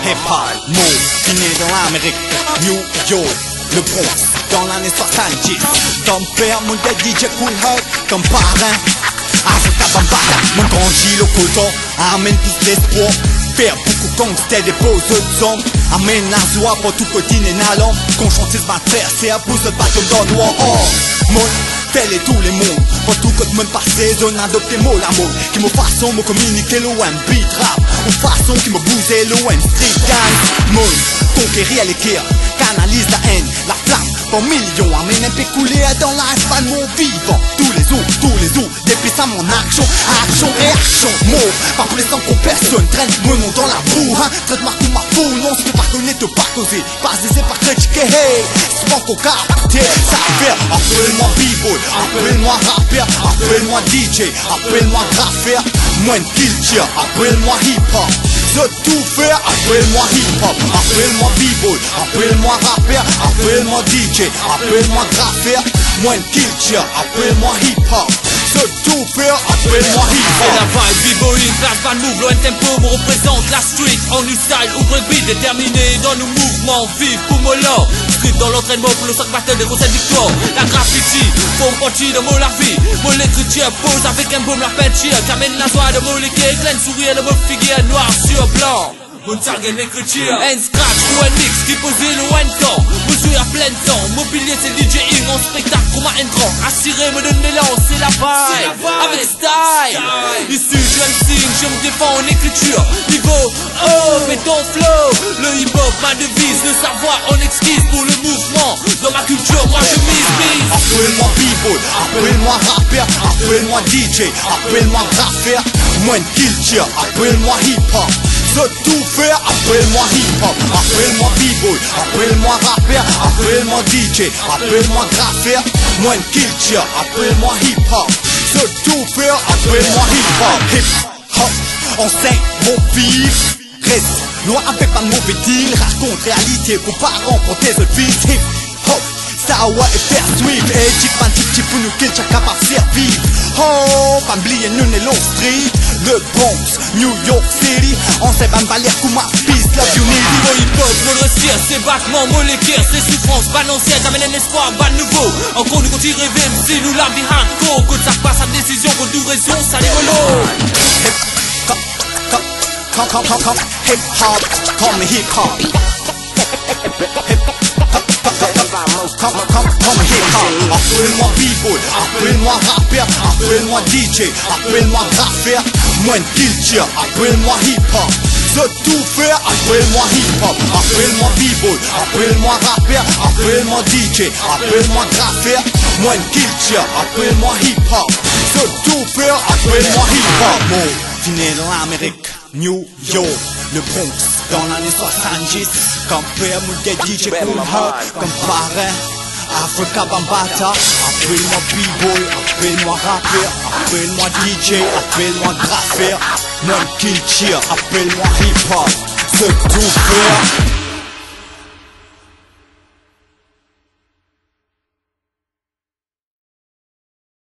HipHop, Vous, né dans l'Amérique, New York, le Bronx, dans l'année 70. Comme père, mon gars DJ Cool Hut, comme parrain, Africa Bambata, mon Kenjee le coton, amène plus d'espoir. Faire beaucoup comme c'était des poses de zone. Amène la joie pour tout quotidien et n'allons. Qu'on chantisse ma terre, c'est à pouce de bâton dans le noir. Oh, mon tel et tous les mondes. Pour tout que me passer, zone adopté mot la mode. Qui me façon me communiquer le web beat rap. Une façon qui me bouger le web street dance. Mon conquérir les kirs, canalise la haine, la flamme. Pour millions, amène un peu couler dans l'espace mon vivant. Tous les jours, depuis ça mon action, réaction, mot. Pas pour les temps qu'on personne traîne, mon nom dans la boue, hein. Traite-moi comme ma foule, non, si tu pas connaître, pas causer. Pas essayer, pas critiquer, hey. C'est pas qu'on capter, ça fait. Appelle-moi b-boy, appelle-moi rappeur, appelle-moi DJ, appelle-moi graffeur. Moins de culture, appelle-moi hip-hop. Je tout faire, appelle-moi hip-hop, appelle-moi b-boy, appelle-moi rappeur, appelle-moi DJ, appelle-moi graffeur. Moins de culture, appelle-moi hip-hop. Je tout faire, appelle-moi hip-hop. C'est la vibe, b-boy, classe, van move, loin tempo, me représente la street, on new style, ouvre beat, déterminé dans nos mouvements, vive pour mollo. Street dans l'entraînement pour le sac battle des recettes victoire. La graffiti, pour partie de mon la vie, mon l'écriture pose avec un boom la peinture, qu'amène la joie de mon liquide, plein de sourire, de mon figure noir sur blanc. Mon target l'écriture, un scratch ou un mix qui posait le one temps. Mesure à plein temps, mobilier c'est DJing en spectacle comme un grand. Assuré me donne l'élan, c'est la vibe, avec style. Ici je signe, je me défends en écriture. Niveau oh, mais ton flow. Le hip hop, ma devise, le savoir en exquise pour le mouvement. Dans ma culture, moi je mise. Appelle-moi b-boy, appelle-moi rappeur, appelle-moi DJ, appelle-moi graffeur. Moins de culture, appelle-moi hip-hop. Je tout faire, appelle-moi hip-hop, appelle-moi b-boy, appelle-moi rappeur, appelle-moi DJ, appelle-moi graffeur. Moins de culture, appelle-moi hip-hop. Je tout faire, appelle-moi hip-hop. Hip-hop, on sait mon vif. Reste loin avec pas de mauvais deal. Raconte réalité pour pas remporter ce fils. Hip-hop, ça ouais et faire suivre. Et type pour nous qu'il soit capable de servir. Oh, pas oublier nous n'est long street. Le Bronx, New York City. On sait pas m'baller comme ma peace, love unity. Mon hip-hop, mon respire, c'est battement, mon l'équerre, c'est souffrance, ban ancien, t'amène un espoir, ban nouveau. Encore nous continue rêver, même si nous la vie hardcore. Quand ça passe à décision, quand nous raison, ça rigolo. Hip-hop, comme hip-hop. Comme hip-hop. Appelle-moi b-boy, appelle-moi rappeur, appelle-moi DJ, appelle-moi graffeur. Moins de culture, appelle-moi hip-hop. Je tout faire, appelle-moi hip-hop. Appelle-moi b-boy, appelle-moi rappeur, appelle-moi DJ, appelle-moi graffeur. Moins de culture, appelle-moi hip-hop. Je tout faire, appelle-moi hip-hop. Mon né dans l'Amérique, New York, le Bronx, dans l'année 70. Comme père, mon gars DJ Cool Hut, comme parrain, Africa Bambata. Appelle-moi b-boy, appelle-moi rappeur, appelle-moi DJ, appelle-moi graffeur. Moins culture, appelle-moi hip-hop. Ce tout faire.